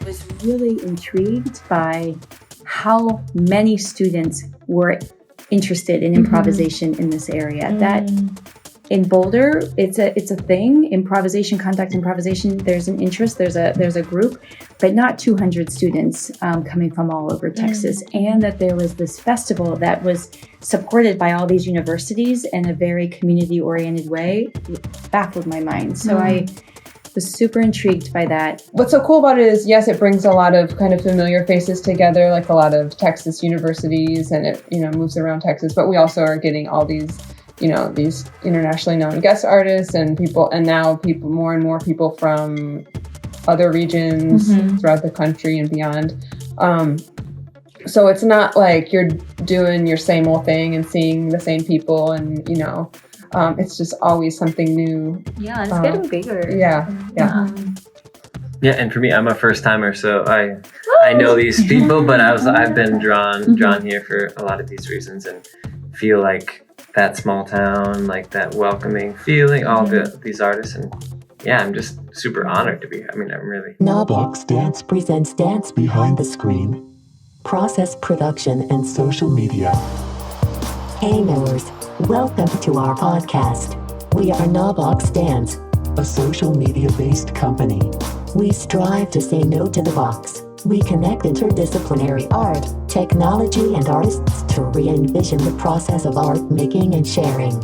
was really intrigued by how many students were interested in improvisation in this area. That in Boulder, it's a thing. Improvisation, contact improvisation. There's an interest. There's a group, but not 200 students coming from all over Texas. And that there was this festival that was supported by all these universities in a very community-oriented way. It baffled my mind. So I was super intrigued by that. What's so cool about it is, yes, it brings a lot of kind of familiar faces together, like a lot of Texas universities, and it moves around Texas. But we also are getting all these these internationally known guest artists and people, and now more and more people from other regions throughout the country and beyond. So it's not like you're doing your same old thing and seeing the same people, and it's just always something new. Yeah, it's getting bigger. Yeah. Yeah, and for me, I'm a first timer, so I know these people, but I've been drawn here for a lot of these reasons, and feel like that small town, like that welcoming feeling, all these artists, and yeah, I'm just super honored to be here. I mean, I'm really... Knobbox Dance presents Dance Behind the Screen, process production and social media. Hey knowers, welcome to our podcast. We are Knobbox Dance, a social media-based company. We strive to say no to the box. We connect interdisciplinary art, technology, and artists to re-envision the process of art making and sharing.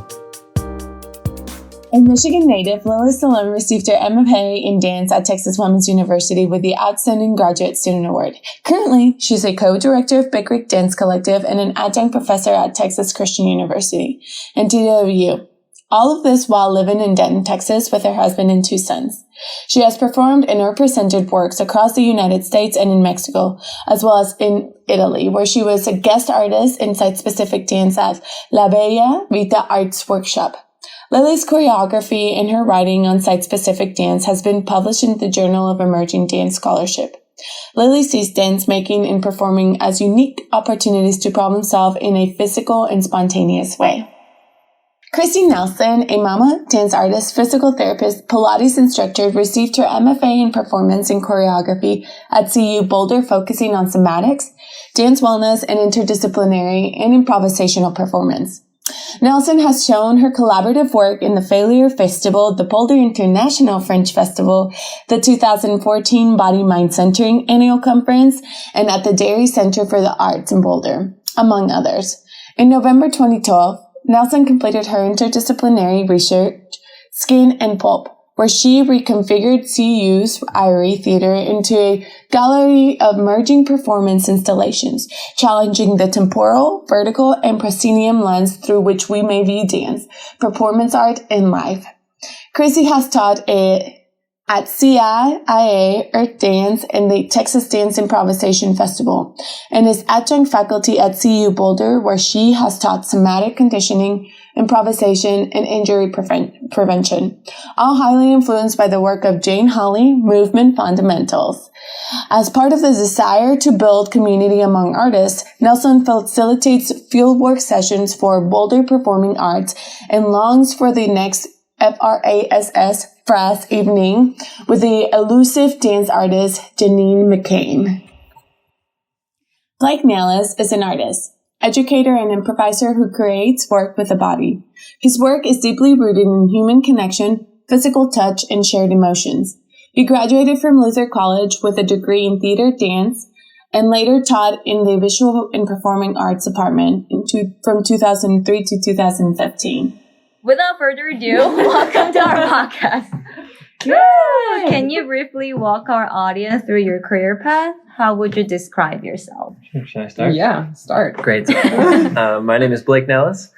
A Michigan native, Lily Sloan received her MFA in dance at Texas Women's University with the Outstanding Graduate Student Award. Currently, she's a co-director of Big Creek Dance Collective and an adjunct professor at Texas Christian University and TDIF. All of this while living in Denton, Texas with her husband and 2 sons. She has performed and or presented works across the United States and in Mexico, as well as in Italy, where she was a guest artist in site-specific dance at La Bella Vita Arts Workshop. Lily's choreography and her writing on site-specific dance has been published in the Journal of Emerging Dance Scholarship. Lily sees dance making and performing as unique opportunities to problem solve in a physical and spontaneous way. Chrissy Nelson, a mama, dance artist, physical therapist, Pilates instructor, received her MFA in performance and choreography at CU Boulder, focusing on somatics, dance wellness, and interdisciplinary and improvisational performance. Nelson has shown her collaborative work in the Failure Festival, the Boulder International French Festival, the 2014 Body Mind Centering Annual Conference, and at the Dairy Center for the Arts in Boulder, among others. In November 2012, Nelson completed her interdisciplinary research, Skin and Pulp, where she reconfigured CU's Irie Theater into a gallery of merging performance installations, challenging the temporal, vertical, and proscenium lens through which we may view dance, performance art, and life. Chrissy has taught at CIA, Earth Dance, and the Texas Dance Improvisation Festival, and is adjunct faculty at CU Boulder, where she has taught somatic conditioning, improvisation, and injury prevention, all highly influenced by the work of Jane Holly, Movement Fundamentals. As part of the desire to build community among artists, Nelson facilitates fieldwork sessions for Boulder Performing Arts and longs for the next FRAS evening with the elusive dance artist Janine McCain. Blake Nellis is an artist, educator, and improviser who creates work with the body. His work is deeply rooted in human connection, physical touch, and shared emotions. He graduated from Luther College with a degree in theater dance and later taught in the Visual and Performing Arts Department from 2003 to 2015. Without further ado, welcome to our podcast. Can you briefly walk our audience through your career path? How would you describe yourself? Should I start? Yeah, start. Great. My name is Blake Nellis,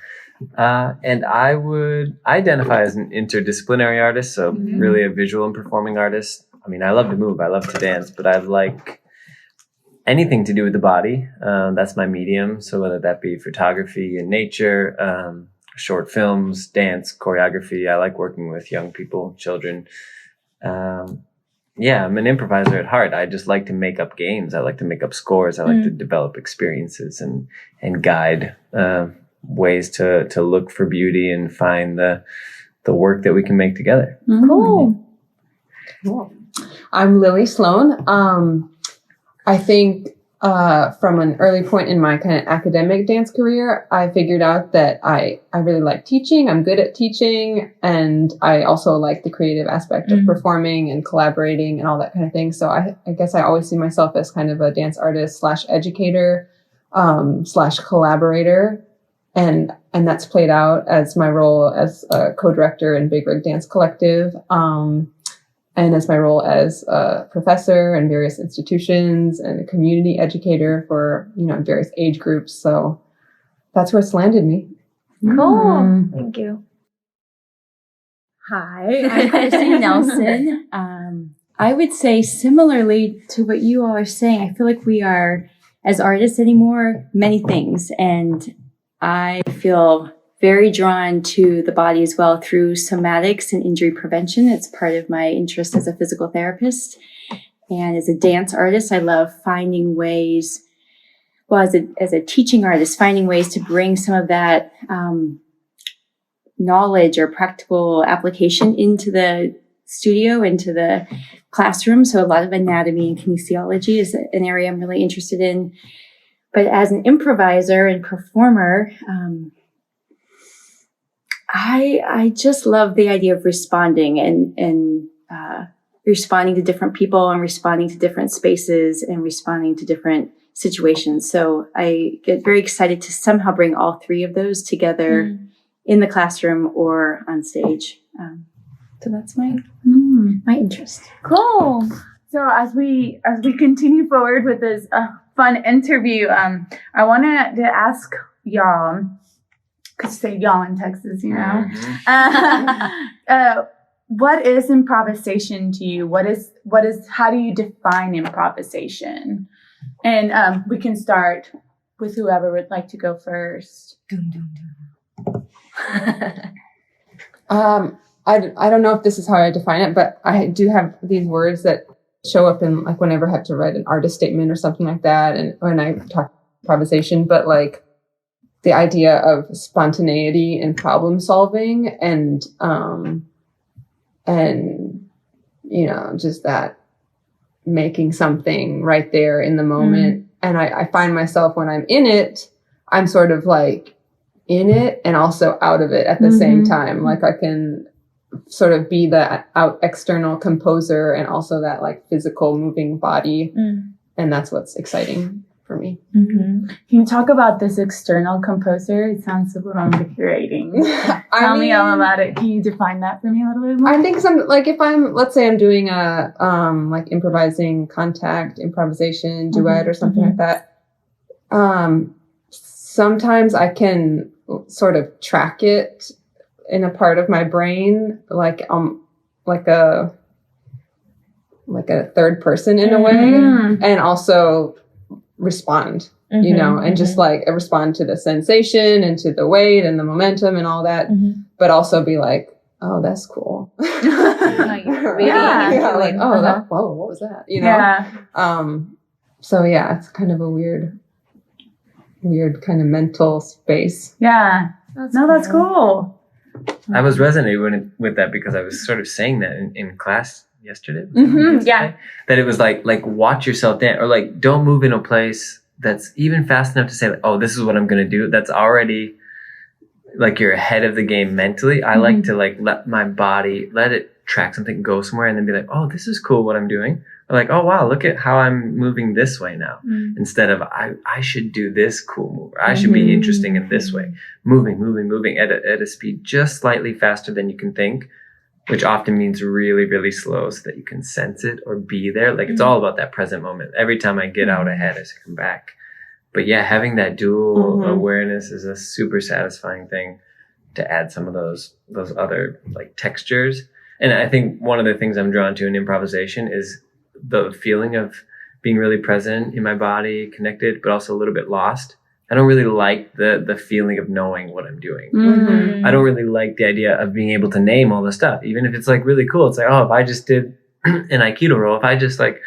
and I would identify as an interdisciplinary artist, so really a visual and performing artist. I mean, I love to move, I love to dance, but I like anything to do with the body. That's my medium, so whether that be photography and nature, short films, dance, choreography. I like working with young people, children. I'm an improviser at heart. I just like to make up games. I like to make up scores. I like to develop experiences and guide ways to look for beauty and find the work that we can make together. Cool. I'm Lily Sloan. I think from an early point in my kind of academic dance career, I figured out that I really like teaching. I'm good at teaching. And I also like the creative aspect of performing and collaborating and all that kind of thing. So I guess I always see myself as kind of a dance artist / educator / collaborator. And that's played out as my role as a co-director in Big Rig Dance Collective. And as my role as a professor in various institutions and a community educator for, various age groups. So that's where it's landed me. Cool. Thank you. Hi, I'm Chrissy Nelson. I would say similarly to what you all are saying, I feel like we are, as artists anymore, many things. And I feel very drawn to the body as well through somatics and injury prevention. It's part of my interest as a physical therapist. And as a dance artist, I love finding ways, as a teaching artist, finding ways to bring some of that knowledge or practical application into the studio, into the classroom. So a lot of anatomy and kinesiology is an area I'm really interested in. But as an improviser and performer, I just love the idea of responding and responding to different people and responding to different spaces and responding to different situations. So I get very excited to somehow bring all three of those together in the classroom or on stage. So that's my interest. Cool. So as we continue forward with this fun interview, I wanted to ask y'all, because say y'all in Texas, what is improvisation to you? How do you define improvisation? And we can start with whoever would like to go first. I don't know if this is how I define it, but I do have these words that show up in like whenever I have to write an artist statement or something like that. And when I talk improvisation, but like the idea of spontaneity and problem solving and just that making something right there in the moment. And I find myself when I'm in it, I'm sort of like in it and also out of it at the same time. Like I can sort of be the external composer and also that like physical moving body. And that's what's exciting for me. Can you talk about this external composer? It sounds a little invigorating. Tell me all about it. Can you define that for me a little bit more? I think let's say I'm doing a like improvising contact, improvisation, duet or something like that. Sometimes I can sort of track it in a part of my brain, like a third person in a way, and also respond, and just like respond to the sensation and to the weight and the momentum and all that, but also be like, oh, that's cool. Like, oh, whoa, what was that? So yeah, it's kind of a weird kind of mental space. Yeah. That's cool. I was resonating with that because I was sort of saying that in class yesterday. That it was like watch yourself dance, or like don't move in a place that's even fast enough to say like, oh, this is what I'm going to do. That's already like you're ahead of the game mentally. I like to like let my body, let it track something, go somewhere, and then be like, oh, this is cool what I'm doing. Or like, oh, wow, look at how I'm moving this way now. Instead of I should do this cool move. Or I should be interesting in this way. Moving at a speed just slightly faster than you can think, which often means really, really slow so that you can sense it or be there. Like it's all about that present moment. Every time I get out ahead, I come back. But yeah, having that dual awareness is a super satisfying thing to add some of those other like textures. And I think one of the things I'm drawn to in improvisation is the feeling of being really present in my body, connected, but also a little bit lost. I don't really like the feeling of knowing what I'm doing. I don't really like the idea of being able to name all the stuff, even if it's like really cool. It's like, oh, if I just did an Aikido roll, if I just like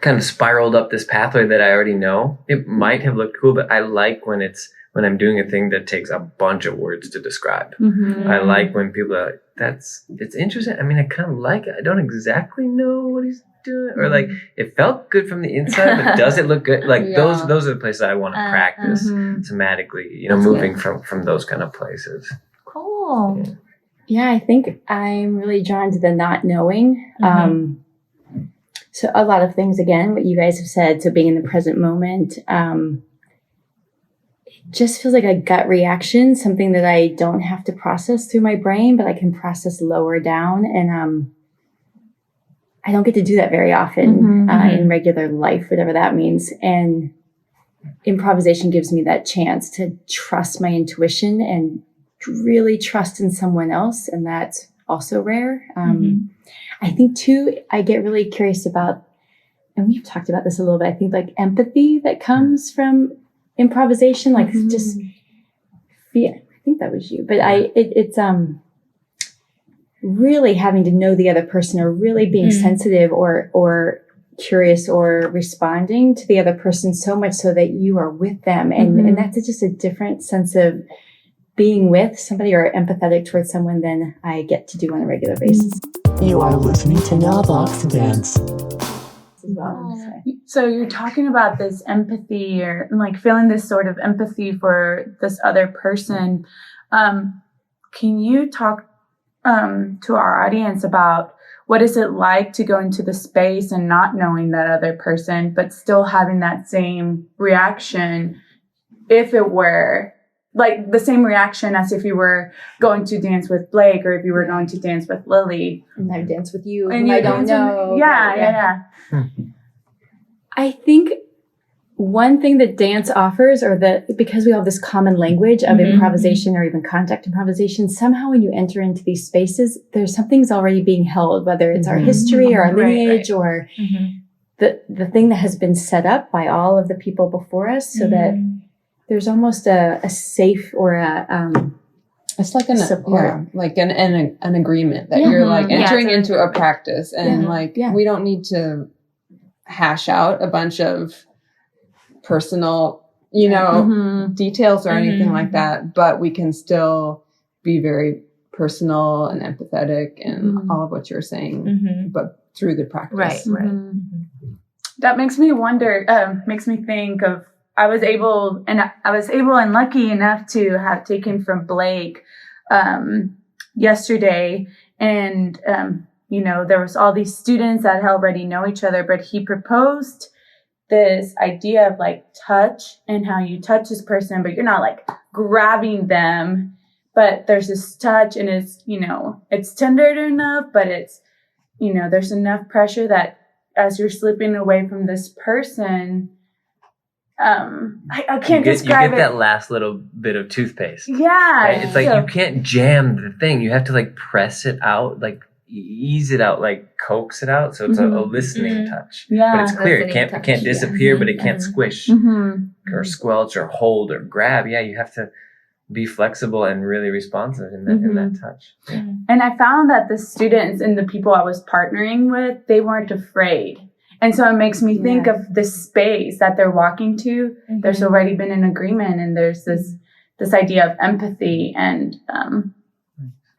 kind of spiraled up this pathway that I already know, it might have looked cool, but I like when I'm doing a thing that takes a bunch of words to describe. I like when people are like, it's interesting. I mean, I kind of like it. I don't exactly know what he's do it? Or like, it felt good from the inside, but does it look good? Like those are the places I want to practice somatically, you know, moving from those kind of places. Cool. Yeah, I think I'm really drawn to the not knowing. So a lot of things, again, what you guys have said, so being in the present moment, it just feels like a gut reaction, something that I don't have to process through my brain, but I can process lower down. And I don't get to do that very often in regular life, whatever that means. And improvisation gives me that chance to trust my intuition and really trust in someone else. And that's also rare. I think too, I get really curious about, and we've talked about this a little bit, I think like empathy that comes from improvisation, like just, I think that was you, but it's really having to know the other person or really being sensitive or curious or responding to the other person so much so that you are with them. And that's just a different sense of being with somebody or empathetic towards someone than I get to do on a regular basis. You are listening to Navox Dance. So you're talking about this empathy or like feeling this sort of empathy for this other person. Can you talk to our audience about what is it like to go into the space and not knowing that other person, but still having that same reaction if it were like the same reaction as if you were going to dance with Blake or if you were going to dance with Lily. And I dance with you. And I don't know. Yeah. I think one thing that dance offers, or that because we have this common language of improvisation or even contact improvisation, somehow when you enter into these spaces, there's something's already being held, whether it's our history or our lineage or the thing that has been set up by all of the people before us, so that there's almost a safe or it's like support. Like an agreement that you're like entering into a practice, and we don't need to hash out a bunch of personal, details or anything like that, but we can still be very personal and empathetic and all of what you're saying, but through the practice. Right. That makes me wonder, makes me think of, I was able and lucky enough to have taken from Blake yesterday, and there was all these students that already know each other, but he proposed this idea of like touch and how you touch this person, but you're not like grabbing them, but there's this touch and it's, it's tender enough, but it's, there's enough pressure that as you're slipping away from this person, I can't describe it. You get that last little bit of toothpaste. Yeah. Right? It's like you can't jam the thing. You have to like press it out, like ease it out, like coax it out. So it's a listening touch. Yeah. But it's clear. It can't disappear, but it can't squish or squelch or hold or grab. Yeah, you have to be flexible and really responsive in that touch. Yeah. And I found that the students and the people I was partnering with, they weren't afraid. And so it makes me think of the space that they're walking to. There's already been an agreement, and there's this idea of empathy and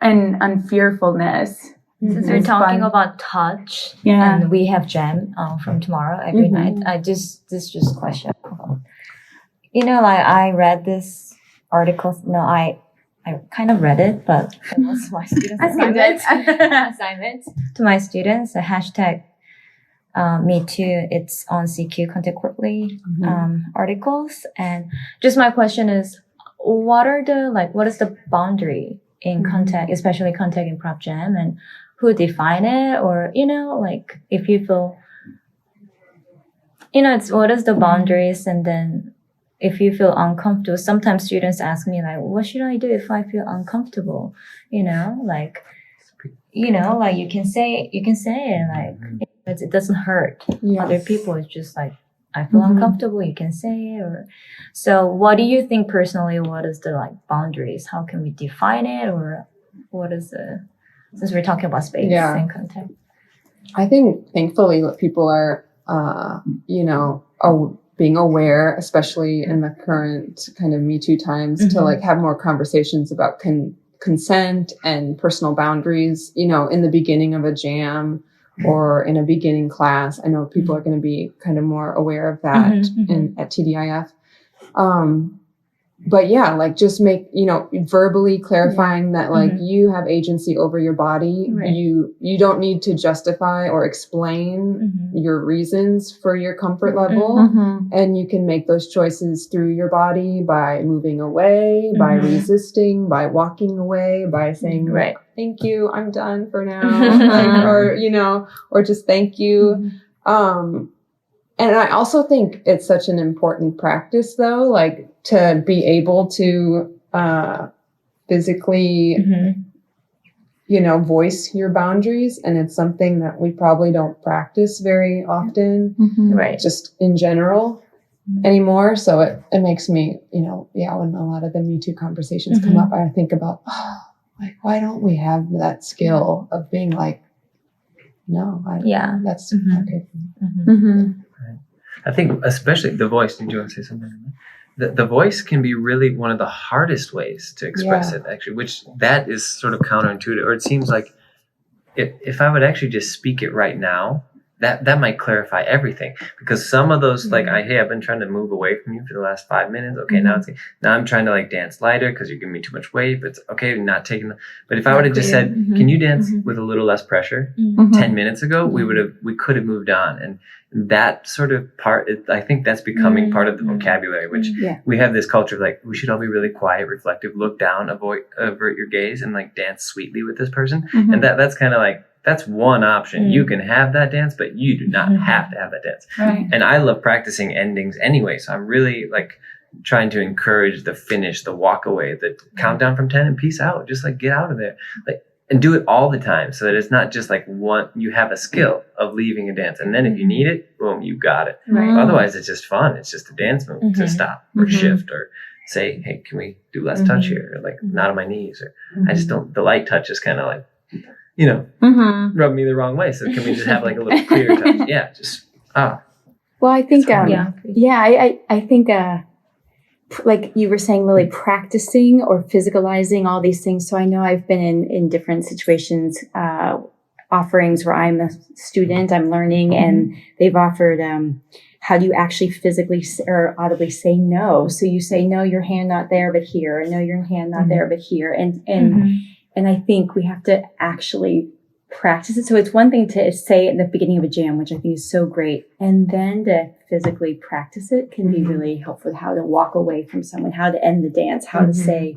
unfearfulness. Since we're talking about touch, and we have jam from tomorrow every night. This just question. I read this article. No, I kind of read it, but it was my students' assignment to my students. A hashtag. Me too. It's on CQ Contact Quarterly articles, and just my question is, what is the boundary in contact, especially contact improv jam, and who define it, or if you feel, it's what is the boundaries, and then if you feel uncomfortable. Sometimes students ask me like, what should I do if I feel uncomfortable? You can say it like. It doesn't hurt other people. It's just like, I feel uncomfortable. You can say it. So what do you think personally? What is the boundaries? How can we define it? Or what is since we're talking about space and contact? I think thankfully people are, being aware, especially in the current kind of Me Too times, to have more conversations about consent and personal boundaries, in the beginning of a jam, or in a beginning class. I know people are going to be kind of more aware of that at TDIF. But yeah, like just make, verbally clarifying that like you have agency over your body. Right. You don't need to justify or explain your reasons for your comfort level. And you can make those choices through your body by moving away, by resisting, by walking away, by saying, thank you, I'm done for now. Or just thank you. And I also think it's such an important practice though, like to be able to physically, voice your boundaries. And it's something that we probably don't practice very often, just in general anymore. So it makes me, when a lot of the Me Too conversations come up, I think about, why don't we have that skill of being like, no, that's okay. I think especially the voice. Did you want to say something? The voice can be really one of the hardest ways to express it, actually, which that is sort of counterintuitive. Or it seems like if I would actually just speak it right now, that might clarify everything. Because some of those, like, hey, I've been trying to move away from you for the last 5 minutes. Okay, now I'm trying to like dance lighter because you're giving me too much weight. But it's okay, not taking. But if I would have just said, can you dance with a little less pressure? 10 minutes ago, we could have moved on. And that sort of part, I think that's becoming part of the vocabulary, which we have this culture of like, we should all be really quiet, reflective, look down, avert your gaze, and like dance sweetly with this person. And that's kind of like, that's one option. You can have that dance, but you do not have to have that dance. Right. And I love practicing endings anyway. So I'm really like trying to encourage the finish, the walk away, the countdown from 10 and peace out. Just like get out of there. Like, and do it all the time so that it's not just like you have a skill of leaving a dance. And then if you need it, boom, you got it. Right. Otherwise, it's just fun. It's just a dance move to stop or shift or say, hey, can we do less touch here? Or like not on my knees. Or I just don't, the light touch is kind of like, rub me the wrong way. So can we just have like a little clear touch? Yeah, just, Well, I think, I think, like you were saying, Lily, practicing or physicalizing all these things. So I know I've been in different situations, offerings where I'm a student, I'm learning, and they've offered, how do you actually physically or audibly say no? So you say, no, your hand not there, but here. No, your hand not there, but here. And I think we have to actually practice it. So it's one thing to say at the beginning of a jam, which I think is so great. And then to physically practice it can be really helpful. How to walk away from someone, how to end the dance, how to say,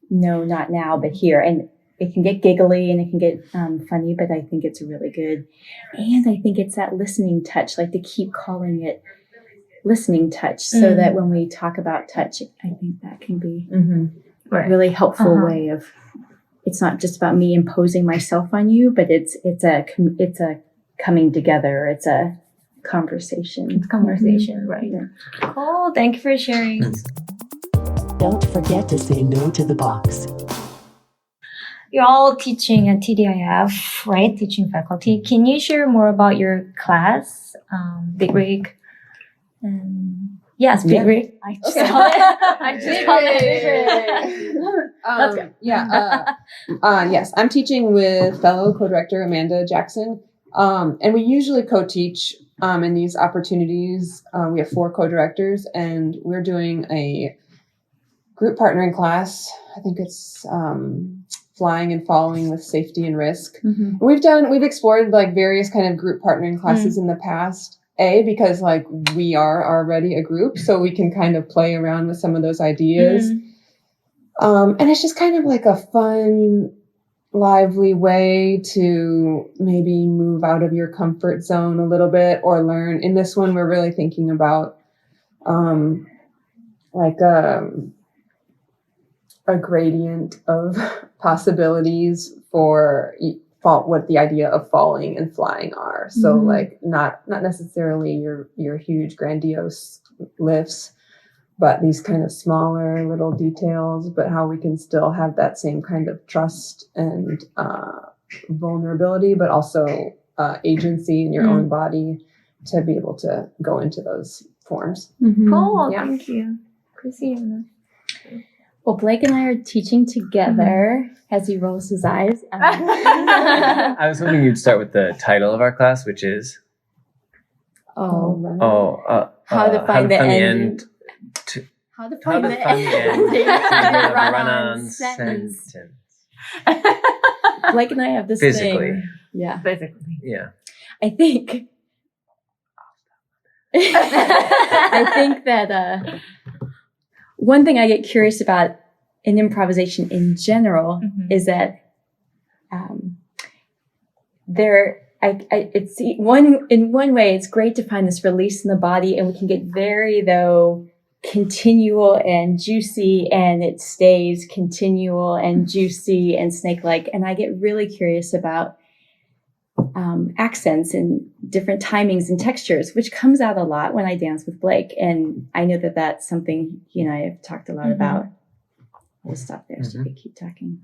no, not now, but here. And it can get giggly and it can get funny, but I think it's really good. And I think it's that listening touch, like to keep calling it listening touch, so that when we talk about touch, I think that can be a really helpful way of, it's not just about me imposing myself on you, but it's a coming together. It's a conversation. It's conversation, right? Cool. Thank you for sharing. Don't forget to say no to the box. You're all teaching at TDIF, right? Teaching faculty. Can you share more about your class, Big Rig? Yes, Big Rig. I just call it Big Rig. Let's go. Yes, I'm teaching with fellow co-director Amanda Jackson. And we usually co-teach in these opportunities. We have 4 co-directors, and we're doing a group partnering class. I think it's flying and falling with safety and risk. We've explored like various kind of group partnering classes in the past. Because like we are already a group, so we can kind of play around with some of those ideas. And it's just kind of like a fun, lively way to maybe move out of your comfort zone a little bit or learn. In this one, we're really thinking about a gradient of possibilities for what the idea of falling and flying are. So like not necessarily your huge grandiose lifts, but these kind of smaller little details, but how we can still have that same kind of trust and vulnerability, but also agency in your own body to be able to go into those forms. Cool. Thank you. Chrissy. Well, Blake and I are teaching together as he rolls his eyes. I was hoping you'd start with the title of our class, which is How to find the end. How to find the end. The run-on sentence. Blake and I have this Physically. thing. Yeah. Basically. Yeah. I think that one thing I get curious about in improvisation in general is that in one way it's great to find this release in the body, and we can get very continual and juicy, and it stays continual and juicy and snake-like. And I get really curious about accents and different timings and textures, which comes out a lot when I dance with Blake. And I know that that's something he and I have talked a lot about. We'll stop there so we keep talking.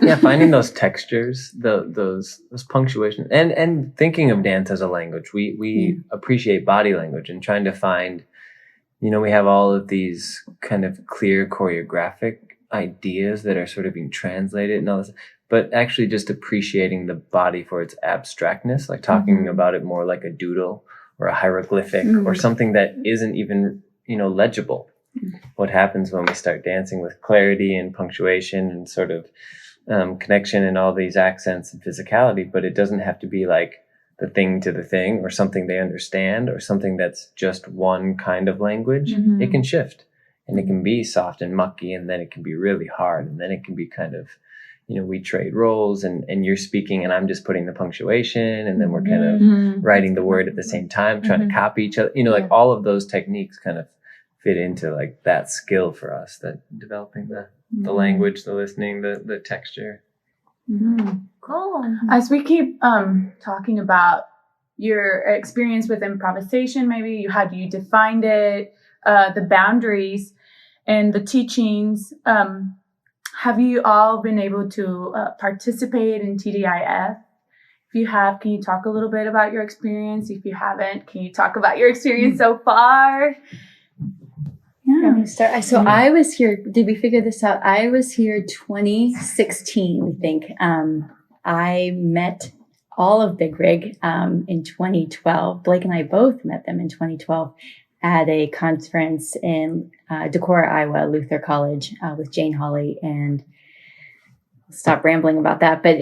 Yeah, finding those textures, those punctuation, and thinking of dance as a language. We appreciate body language and trying to find, we have all of these kind of clear choreographic ideas that are sort of being translated and all this, but actually just appreciating the body for its abstractness, like talking about it more like a doodle or a hieroglyphic or something that isn't even, legible. What happens when we start dancing with clarity and punctuation and sort of connection and all these accents and physicality, but it doesn't have to be like the thing to the thing or something they understand or something that's just one kind of language. It can shift, and it can be soft and mucky, and then it can be really hard, and then it can be kind of, we trade roles, and you're speaking and I'm just putting the punctuation, and then we're kind of writing the word at the same time, trying to copy each other, like all of those techniques kind of fit into like that skill for us, that developing the language, the listening, the texture. Cool. As we keep talking about your experience with improvisation, maybe how you defined it, the boundaries and the teachings, have you all been able to participate in TDIF? If you have, can you talk a little bit about your experience? If you haven't, can you talk about your experience so far? Yeah. Start. So I was here. Did we figure this out? I was here 2016, we think. I met all of Big Rig in 2012. Blake and I both met them in 2012 at a conference in Decorah, Iowa, Luther College with Jane Hawley. And I'll stop rambling about that. But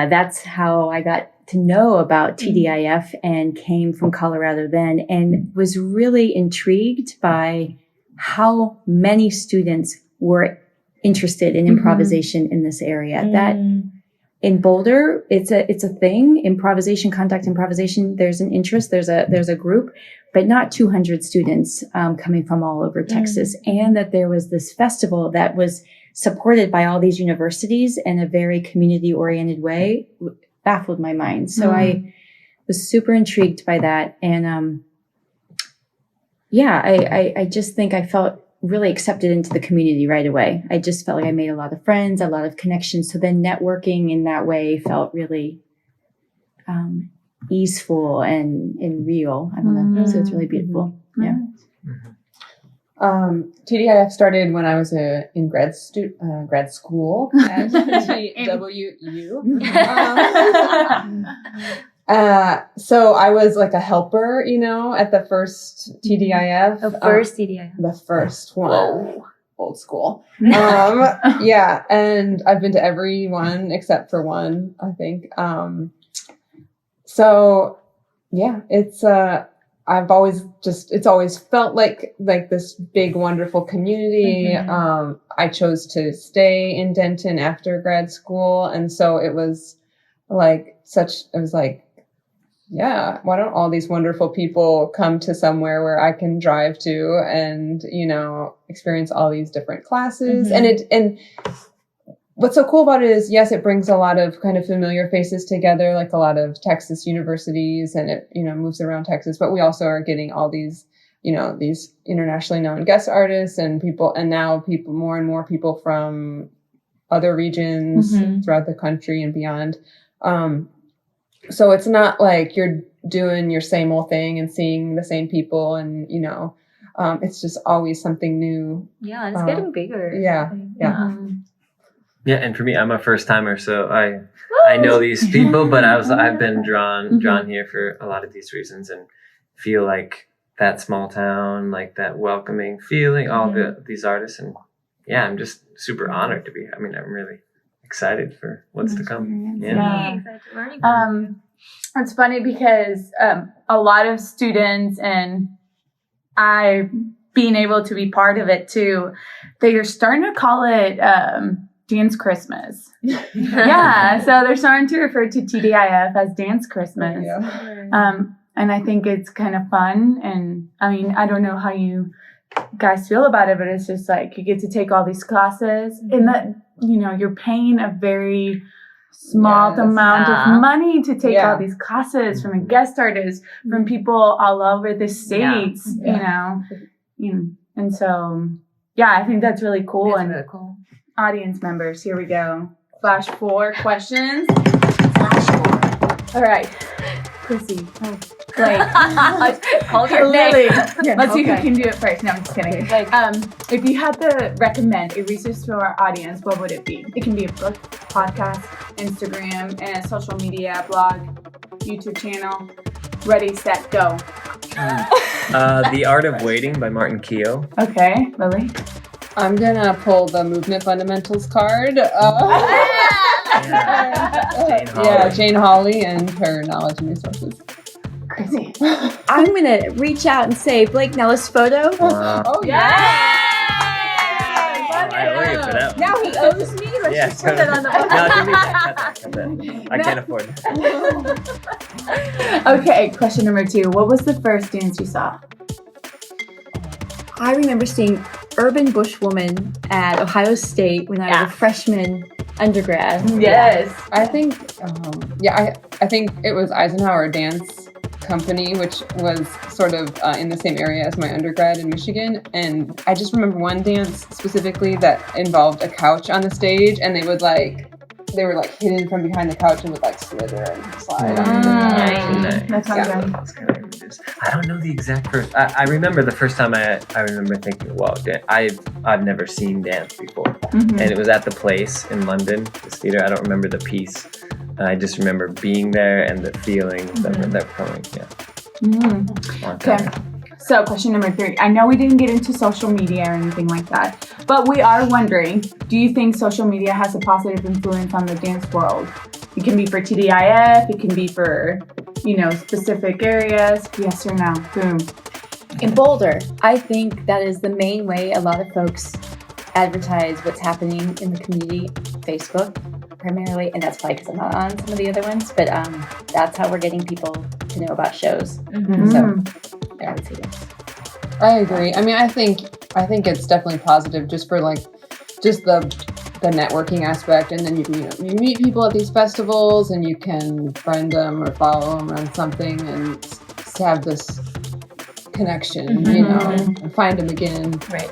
that's how I got to know about TDIF and came from Colorado then, and was really intrigued by how many students were interested in improvisation in this area. That in Boulder, it's a thing. Improvisation, contact improvisation. There's an interest. There's a group, but not 200 students coming from all over Texas. And that there was this festival that was supported by all these universities in a very community oriented way baffled my mind. So I was super intrigued by that. And I just think I felt really accepted into the community right away. I just felt like I made a lot of friends, a lot of connections. So then networking in that way felt really easeful and real. I don't know. So it's really beautiful. Yeah. TDIF started when I was in grad school at TWU. So I was like a helper, at the first TDIF. The first TDIF. The first one. Whoa. Old school. Yeah. And I've been to every one except for one, I think. So yeah, it's always felt like this big, wonderful community. I chose to stay in Denton after grad school. And so it was yeah, why don't all these wonderful people come to somewhere where I can drive to and, experience all these different classes. And what's so cool about it is, yes, it brings a lot of kind of familiar faces together, like a lot of Texas universities, and it, moves around Texas, but we also are getting all these, these internationally known guest artists and people, and now more and more people from other regions throughout the country and beyond. So it's not like you're doing your same old thing and seeing the same people and, it's just always something new. Yeah, it's getting bigger. Yeah. Yeah, and for me, I'm a first timer, so I know these people, but I've been drawn here for a lot of these reasons, and feel like that small town, like that welcoming feeling, all these artists, and yeah, I'm just super honored to be here. I mean, I'm really excited for what's to come. Yeah. It's funny because a lot of students, and I being able to be part of it too, they are starting to call it Dance Christmas. Yeah, so they're starting to refer to TDIF as Dance Christmas. And I think it's kind of fun. And I mean, I don't know how you guys feel about it, but it's just like you get to take all these classes, and that, you know, you're paying a very small amount of money to take all these classes from a guest artist, from people all over the states, you know. And so, yeah, I think that's really cool. That's and really cool. Audience members, here we go. Flash 4 questions. All right. Chrissy. Blake. Hold your Lily. name. Let's see who can do it first. No, I'm just kidding. If you had to recommend a resource to our audience, what would it be? It can be a book, podcast, Instagram, and social media, blog, YouTube channel. Ready, set, go. The Art of Waiting by Martin Keough. Okay, Lily. I'm gonna pull the movement fundamentals card. Jane Hawley and her knowledge and resources. Chrissy. I'm going to reach out and say Blake Nellis photo. Oh, yeah. I owe you for that one. Now he owes me. Let's just put it on the No, give me that. Cut that. I can't afford it. Okay, question number 2. What was the first dance you saw? I remember seeing Urban Bushwoman at Ohio State when I was a freshman undergrad. Yes. I think, I think it was Eisenhower Dance Company, which was sort of in the same area as my undergrad in Michigan. And I just remember one dance specifically that involved a couch on the stage, and they were hidden from behind the couch and would like slither and slide. That's I don't know the exact first. I remember the first time I remember thinking, wow, I've never seen dance before. And it was at the Place in London, this theater. I don't remember the piece. I just remember being there and the feeling that were coming. Yeah. Okay. So question number 3. I know we didn't get into social media or anything like that, but we are wondering, do you think social media has a positive influence on the dance world? It can be for TDIF, it can be for, specific areas. Yes or no? Boom. In Boulder, I think that is the main way a lot of folks advertise what's happening in the community. Facebook, primarily, and that's probably because I'm not on some of the other ones, but that's how we're getting people to know about shows. So, yeah, I would say yes. I agree. I mean, I think it's definitely positive just for just the networking aspect, and then you meet people at these festivals, and you can friend them or follow them on something, and have this connection, and find them again. Right.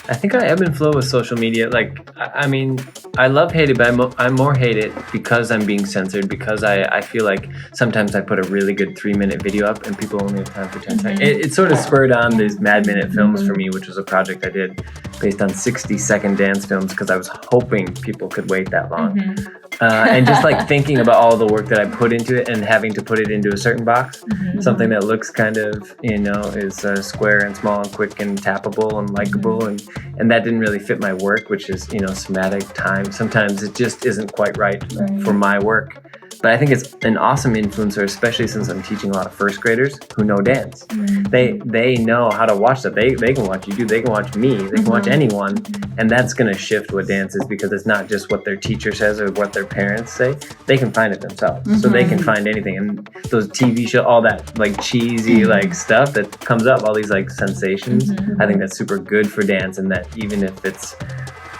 I think I ebb and flow with social media. I mean, I love hate it, but I more hate it because I'm being censored, because I feel like sometimes I put a really good 3-minute video up and people only have time for 10 seconds. It sort of spurred on these Mad Minute films for me, which was a project I did based on 60-second dance films because I was hoping people could wait that long. And just thinking about all the work that I put into it and having to put it into a certain box, something that looks kind of, is square and small and quick and tappable and likable. And that didn't really fit my work, which is, somatic time. Sometimes it just isn't quite right for my work. But I think it's an awesome influencer, especially since I'm teaching a lot of first graders who know dance. They know how to watch stuff. They can watch YouTube, they can watch me, they can watch anyone. And that's going to shift what dance is, because it's not just what their teacher says or what their parents say. They can find it themselves. So they can find anything. And those TV shows, all that cheesy stuff that comes up, all these sensations, I think that's super good for dance, and that even if it's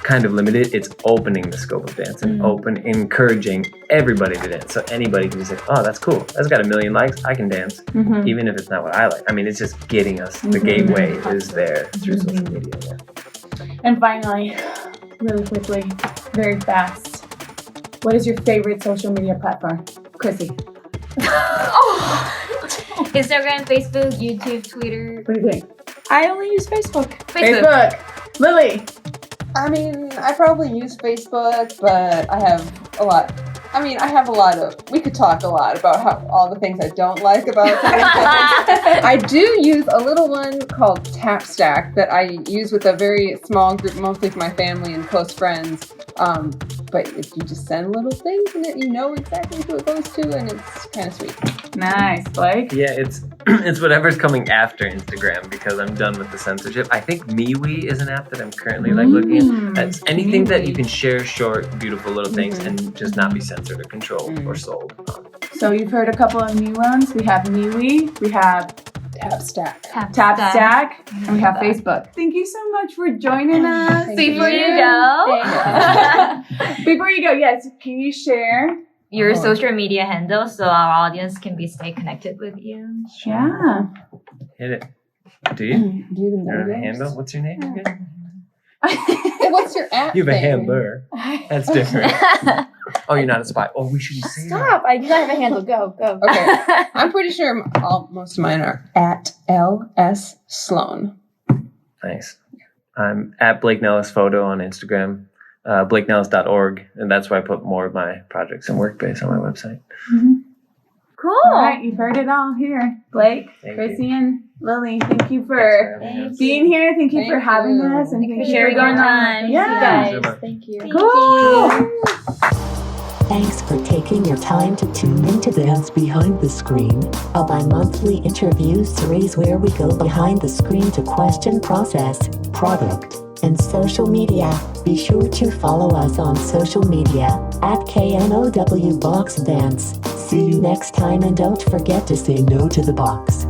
kind of limited, it's opening the scope of dance and encouraging everybody to dance. So anybody can just say, oh, that's cool. That's got 1 million likes. I can dance, even if it's not what I like. I mean, it's just getting us. The gateway is there through social media. Yeah. And finally, really quickly, very fast, what is your favorite social media platform? Chrissy. Instagram, Facebook, YouTube, Twitter. What do you think? I only use Facebook. Facebook. Lily. I mean, I probably use Facebook, but I have a lot. I have a lot of. We could talk a lot about all the things I don't like about Facebook. I do use a little one called TapStack that I use with a very small group, mostly for my family and close friends. But if you just send little things and you know exactly who it goes to, and it's kind of sweet. Nice, Blake. Yeah, it's whatever's coming after Instagram because I'm done with the censorship. I think MeWe is an app that I'm currently looking at. That's anything that you can share short, beautiful little things and just not be censored or controlled or sold. So you've heard a couple of new ones. We have MeWe, we have TapStack. TapStack, and we have Facebook. Thank you so much for joining us. Before you go, Before you go, yes, can you share your social media handle so our audience can stay connected with you. Yeah. Hit it. Do you? Do you even know Your yours? handle? What's your name again? Hey, what's your app? You have a thing? handler. That's different. Oh, you're not a spy. Oh, we shouldn't say that. Stop! I do not have a handle. Go. Okay. I'm pretty sure most of mine are at LS Sloan. Nice. I'm at Blake Nellis Photo on Instagram, blakenellis.org, and that's where I put more of my projects and work base on my website. Cool. All right, you've heard it all here. Blake, Thank Chrissy, and Lily, thank you Thanks for having us. being here. Thank you for Thank having you. us. And Thank you thank for you sharing going your on. time. Yeah. Guys, much. thank you. Cool. Thanks for taking your time to tune into Dance Behind the Screen, a bi-monthly interview series where we go behind the screen to question process, product, and social media. Be sure to follow us on social media at KNOW Box Dance. See you next time, and don't forget to say no to the box.